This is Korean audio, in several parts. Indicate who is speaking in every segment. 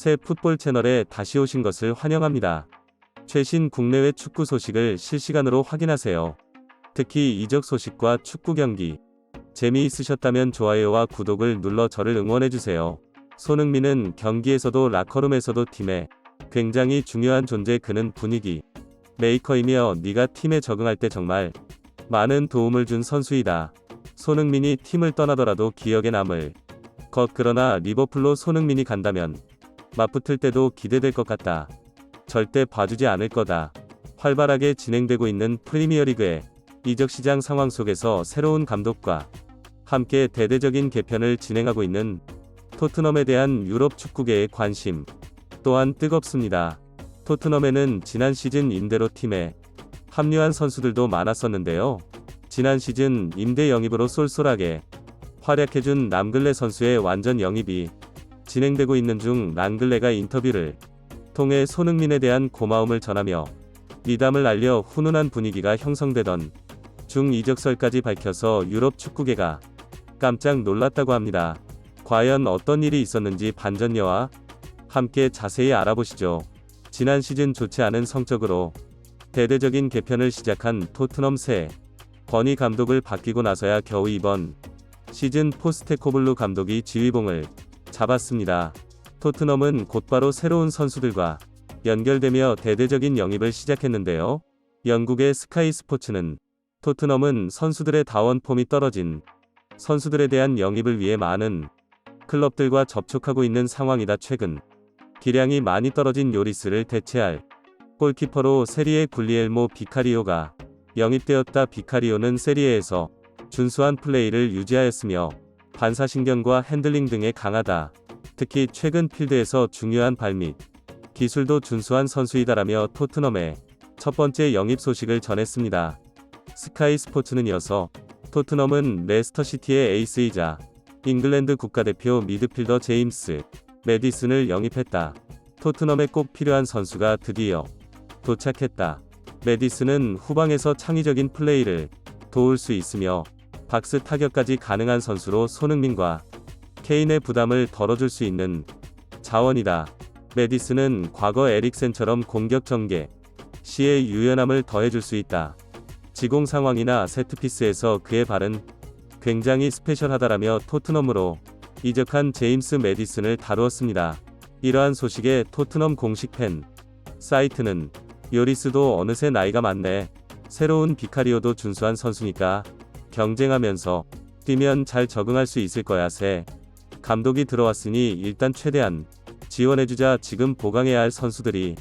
Speaker 1: 새 풋볼 채널에 다시 오신 것을 환영합니다. 최신 국내외 축구 소식을 실시간으로 확인하세요. 특히 이적 소식과 축구 경기. 재미있으셨다면 좋아요와 구독을 눌러 저를 응원해주세요. 손흥민은 경기에서도 라커룸에서도 팀에 굉장히 중요한 존재. 그는 분위기 메이커이며 네가 팀에 적응할 때 정말 많은 도움을 준 선수이다. 손흥민이 팀을 떠나더라도 기억에 남을 것. 그러나 리버풀로 손흥민이 간다면 맞붙을 때도 기대될 것 같다. 절대 봐주지 않을 거다. 활발하게 진행되고 있는 프리미어리그의 이적시장 상황 속에서 새로운 감독과 함께 대대적인 개편을 진행하고 있는 토트넘에 대한 유럽 축구계의 관심 또한 뜨겁습니다. 토트넘에는 지난 시즌 임대로 팀에 합류한 선수들도 많았었는데요. 지난 시즌 임대 영입으로 쏠쏠하게 활약해준 람글레 선수의 완전 영입이 진행되고 있는 중 람글레가 인터뷰를 통해 손흥민에 대한 고마움을 전하며 미담을 알려 훈훈한 분위기가 형성되던 중 이적설까지 밝혀서 유럽 축구계가 깜짝 놀랐다고 합니다. 과연 어떤 일이 있었는지 반전녀와 함께 자세히 알아보시죠. 지난 시즌 좋지 않은 성적으로 대대적인 개편을 시작한 토트넘 새 버니 감독을 바뀌고 나서야 겨우 이번 시즌 포스테코글루 감독이 지휘봉을 잡았습니다. 토트넘은 곧바로 새로운 선수들과 연결되며 대대적인 영입을 시작했는데요. 영국의 스카이 스포츠는 토트넘은 선수들의 다원 폼이 떨어진 선수들에 대한 영입을 위해 많은 클럽들과 접촉하고 있는 상황이다. 최근 기량이 많이 떨어진 요리스를 대체할 골키퍼로 세리에 굴리엘모 비카리오가 영입되었다. 비카리오는 세리에에서 준수한 플레이를 유지하였으며 반사신경과 핸들링 등에 강하다. 특히 최근 필드에서 중요한 발 및 기술도 준수한 선수이다라며 토트넘의 첫 번째 영입 소식을 전했습니다. 스카이 스포츠는 이어서 토트넘은 레스터시티의 에이스이자 잉글랜드 국가대표 미드필더 제임스 매디슨을 영입했다. 토트넘에 꼭 필요한 선수가 드디어 도착했다. 매디슨은 후방에서 창의적인 플레이를 도울 수 있으며 박스 타격까지 가능한 선수로 손흥민과 케인의 부담을 덜어줄 수 있는 자원이다. 매디슨은 과거 에릭센처럼 공격 전개 시의 유연함을 더해줄 수 있다. 지공 상황이나 세트피스에서 그의 발은 굉장히 스페셜하다라며 토트넘으로 이적한 제임스 매디슨을 다루었습니다. 이러한 소식에 토트넘 공식 팬 사이트는 요리스도 어느새 나이가 많네. 새로운 비카리오도 준수한 선수니까 경쟁하면서 뛰면 잘 적응할 수 있을 거야. 새 감독이 들어왔으니 일단 최대한 지원해주자. 지금 보강해야 할 선수들이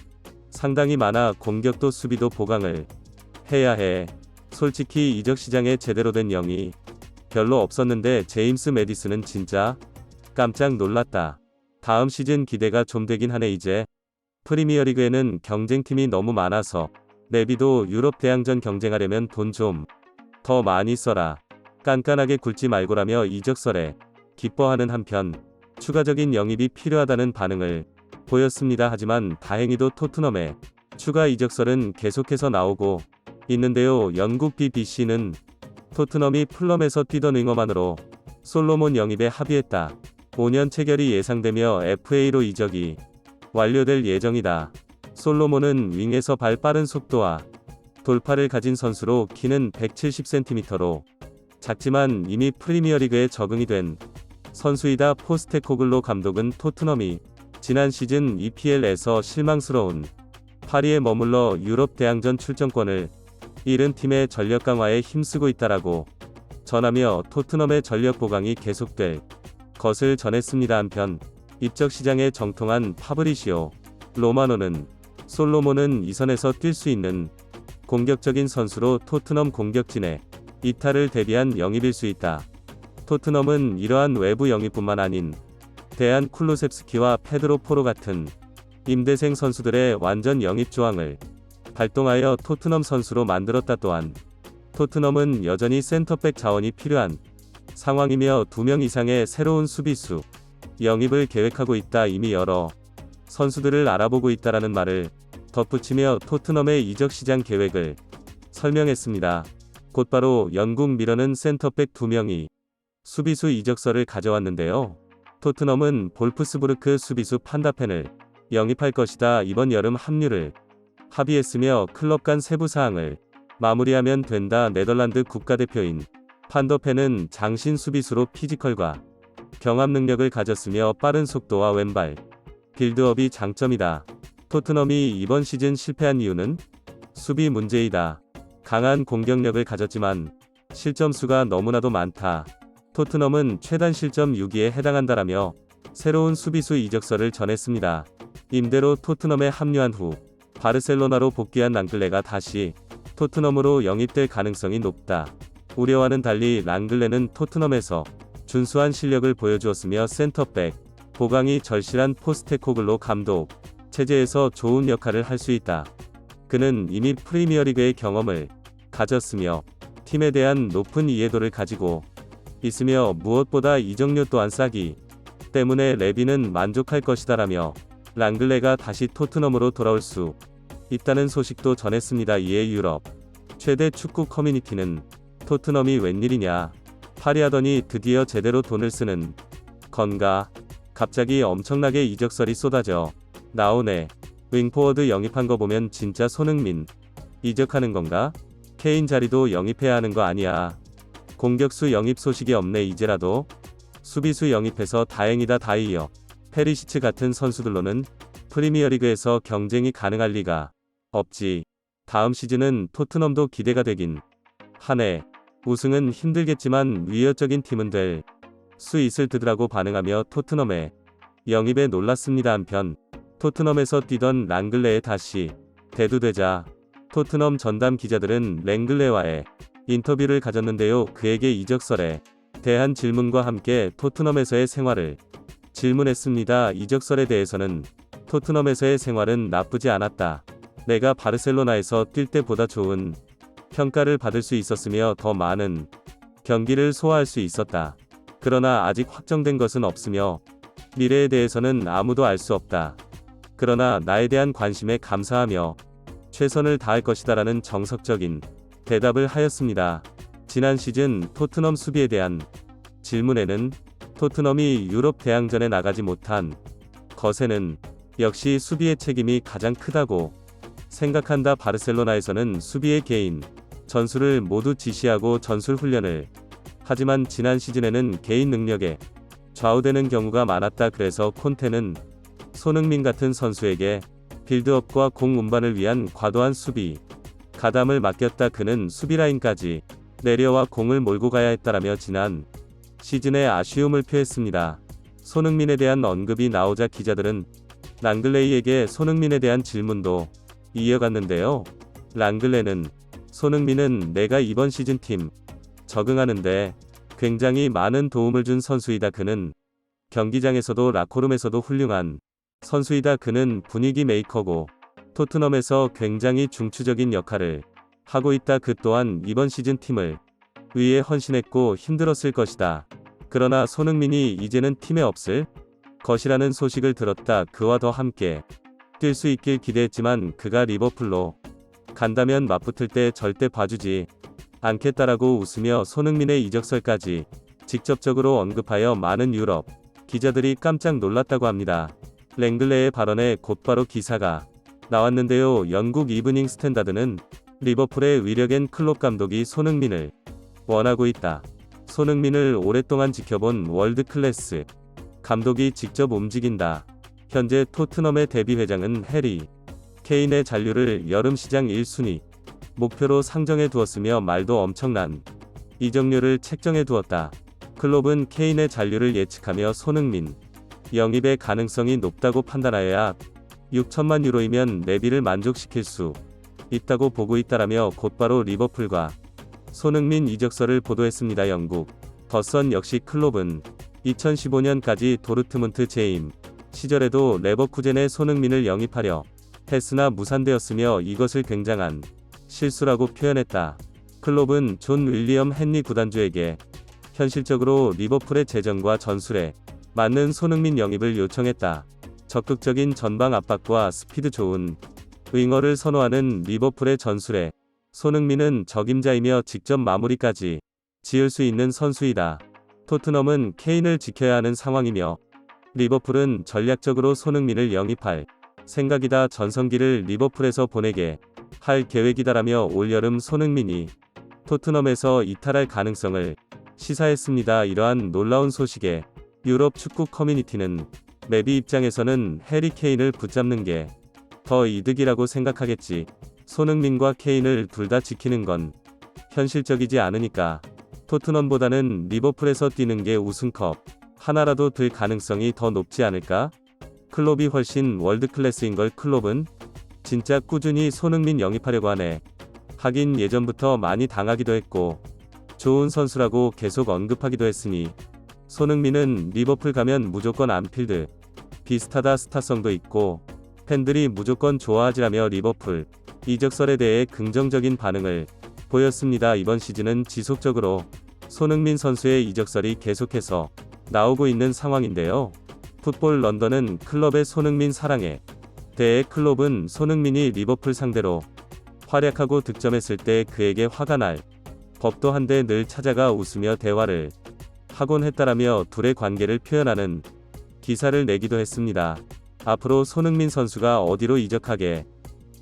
Speaker 1: 상당히 많아. 공격도 수비도 보강을 해야 해. 솔직히 이적 시장에 제대로 된 영이 별로 없었는데 제임스 매디슨은 진짜 깜짝 놀랐다. 다음 시즌 기대가 좀 되긴 하네. 이제 프리미어리그에는 경쟁팀이 너무 많아서 내비도 유럽 대항전 경쟁하려면 돈 좀 더 많이 써라. 깐깐하게 굴지 말고라며 이적설에 기뻐하는 한편 추가적인 영입이 필요하다는 반응을 보였습니다. 하지만 다행히도 토트넘의 추가 이적설은 계속해서 나오고 있는데요. 영국 BBC는 토트넘이 풀럼에서 뛰던 윙어만으로 솔로몬 영입에 합의했다. 5년 체결이 예상되며 FA로 이적이 완료될 예정이다. 솔로몬은 윙에서 발 빠른 속도와 돌파를 가진 선수로 키는 170cm로 작지만 이미 프리미어리그에 적응이 된 선수이다. 포스테코글로 감독은 토트넘이 지난 시즌 EPL에서 실망스러운 파리에 머물러 유럽 대항전 출전권을 잃은 팀의 전력 강화에 힘쓰고 있다라고 전하며 토트넘의 전력 보강이 계속될 것을 전했습니다. 한편 입적 시장에 정통한 파브리시오 로마노는 솔로몬은 이 선에서 뛸 수 있는 공격적인 선수로 토트넘 공격진에 이탈을 대비한 영입일 수 있다. 토트넘은 이러한 외부 영입뿐만 아닌 데안 쿨루셉스키와 페드로 포로 같은 임대생 선수들의 완전 영입 조항을 발동하여 토트넘 선수로 만들었다. 또한 토트넘은 여전히 센터백 자원이 필요한 상황이며 2명 이상의 새로운 수비수 영입을 계획하고 있다. 이미 여러 선수들을 알아보고 있다라는 말을 덧붙이며 토트넘의 이적 시장 계획을 설명했습니다. 곧바로 영국 미러는 센터백 2명이 수비수 이적설을 가져왔는데요. 토트넘은 볼프스부르크 수비수 판다펜을 영입할 것이다. 이번 여름 합류를 합의했으며 클럽 간 세부 사항을 마무리하면 된다. 네덜란드 국가대표인 판더펜은 장신 수비수로 피지컬과 경합 능력을 가졌으며 빠른 속도와 왼발 빌드업이 장점이다. 토트넘이 이번 시즌 실패한 이유는 수비 문제이다. 강한 공격력을 가졌지만 실점수가 너무나도 많다. 토트넘은 최단 실점 6위에 해당한다라며 새로운 수비수 이적설을 전했습니다. 임대로 토트넘에 합류한 후 바르셀로나로 복귀한 랑글레가 다시 토트넘으로 영입될 가능성이 높다. 우려와는 달리 랑글레는 토트넘에서 준수한 실력을 보여주었으며 센터백 보강이 절실한 포스테코글로 감독 체제에서 좋은 역할을 할 수 있다. 그는 이미 프리미어리그의 경험을 가졌으며 팀에 대한 높은 이해도를 가지고 있으며 무엇보다 이적료 또한 싸기 때문에 레비는 만족할 것이다라며 랑글레가 다시 토트넘으로 돌아올 수 있다는 소식도 전했습니다. 이에 유럽 최대 축구 커뮤니티는 토트넘이 웬일이냐 파리하더니 드디어 제대로 돈을 쓰는 건가, 갑자기 엄청나게 이적설이 쏟아져 나오네, 윙포워드 영입한 거 보면 진짜 손흥민 이적하는 건가, 케인 자리도 영입해야 하는 거 아니야, 공격수 영입 소식이 없네, 이제라도 수비수 영입해서 다행이다. 다이어 페리시치 같은 선수들로는 프리미어리그에서 경쟁이 가능할 리가 없지. 다음 시즌은 토트넘도 기대가 되긴 하네. 우승은 힘들겠지만 위협적인 팀은 될 수 있을 듯이라고 반응하며 토트넘의 영입에 놀랐습니다. 한편 토트넘에서 뛰던 랑글레에 다시 대두되자 토트넘 전담 기자들은 랑글레와의 인터뷰를 가졌는데요. 그에게 이적설에 대한 질문과 함께 토트넘에서의 생활을 질문했습니다. 이적설에 대해서는 토트넘에서의 생활은 나쁘지 않았다. 내가 바르셀로나에서 뛸 때보다 좋은 평가를 받을 수 있었으며 더 많은 경기를 소화할 수 있었다. 그러나 아직 확정된 것은 없으며 미래에 대해서는 아무도 알 수 없다. 그러나 나에 대한 관심에 감사하며 최선을 다할 것이다라는 정석적인 대답을 하였습니다. 지난 시즌 토트넘 수비에 대한 질문에는 토트넘이 유럽 대항전에 나가지 못한 것에는 역시 수비의 책임이 가장 크다고 생각한다. 바르셀로나에서는 수비의 개인 전술을 모두 지시하고 전술 훈련을 하지만 지난 시즌에는 개인 능력에 좌우되는 경우가 많았다. 그래서 콘테는 손흥민 같은 선수에게 빌드업과 공 운반을 위한 과도한 수비 가담을 맡겼다. 그는 수비라인까지 내려와 공을 몰고 가야 했다라며 지난 시즌에 아쉬움을 표했습니다. 손흥민에 대한 언급이 나오자 기자들은 랑글레이에게 손흥민에 대한 질문도 이어갔는데요. 랑글레는 손흥민은 내가 이번 시즌 팀 적응하는데 굉장히 많은 도움을 준 선수이다. 그는 경기장에서도 라커룸에서도 훌륭한 선수이다. 그는 분위기 메이커고 토트넘에서 굉장히 중추적인 역할을 하고 있다. 그 또한 이번 시즌 팀을 위해 헌신했고 힘들었을 것이다. 그러나 손흥민이 이제는 팀에 없을 것이라는 소식을 들었다. 그와 더 함께 뛸 수 있길 기대했지만 그가 리버풀로 간다면 맞붙을 때 절대 봐주지 않겠다라고 웃으며 손흥민의 이적설까지 직접적으로 언급하여 많은 유럽 기자들이 깜짝 놀랐다고 합니다. 랭글레의 발언에 곧바로 기사가 나왔는데요. 영국 이브닝 스탠다드는 리버풀의 위력엔 클롭 감독이 손흥민을 원하고 있다. 손흥민을 오랫동안 지켜본 월드클래스 감독이 직접 움직인다. 현재 토트넘의 데뷔 회장은 해리 케인의 잔류를 여름 시장 1순위 목표로 상정해 두었으며 말도 엄청난 이적료를 책정해 두었다. 클롭은 케인의 잔류를 예측하며 손흥민 영입의 가능성이 높다고 판단하여야 6천만 유로이면 레비를 만족시킬 수 있다고 보고 있다라며 곧바로 리버풀과 손흥민 이적설을 보도했습니다. 영국 더선 역시 클롭은 2015년까지 도르트문트 재임 시절에도 레버쿠젠에 손흥민을 영입하려 했으나 무산되었으며 이것을 굉장한 실수라고 표현했다. 클롭은 존 윌리엄 헨리 구단주에게 현실적으로 리버풀의 재정과 전술에 맞는 손흥민 영입을 요청했다. 적극적인 전방 압박과 스피드 좋은 윙어를 선호하는 리버풀의 전술에 손흥민은 적임자이며 직접 마무리까지 지을 수 있는 선수이다. 토트넘은 케인을 지켜야 하는 상황이며 리버풀은 전략적으로 손흥민을 영입할 생각이다. 전성기를 리버풀에서 보내게 할 계획이다라며 올여름 손흥민이 토트넘에서 이탈할 가능성을 시사했습니다. 이러한 놀라운 소식에 유럽 축구 커뮤니티는 메비 입장에서는 해리 케인을 붙잡는 게 더 이득이라고 생각하겠지. 손흥민과 케인을 둘 다 지키는 건 현실적이지 않으니까 토트넘보다는 리버풀에서 뛰는 게 우승컵 하나라도 들 가능성이 더 높지 않을까? 클롭이 훨씬 월드클래스인걸. 클롭은 진짜 꾸준히 손흥민 영입하려고 하네. 하긴 예전부터 많이 당하기도 했고 좋은 선수라고 계속 언급하기도 했으니 손흥민은 리버풀 가면 무조건 안필드 비슷하다. 스타성도 있고 팬들이 무조건 좋아하지라며 리버풀 이적설에 대해 긍정적인 반응을 보였습니다. 이번 시즌은 지속적으로 손흥민 선수의 이적설이 계속해서 나오고 있는 상황인데요. 풋볼 런던은 클럽의 손흥민 사랑에 대해 클롭은 손흥민이 리버풀 상대로 활약하고 득점했을 때 그에게 화가 날 법도 한데 늘 찾아가 웃으며 대화를 하곤 했다라며 둘의 관계를 표현하는 기사를 내기도 했습니다. 앞으로 손흥민 선수가 어디로 이적하게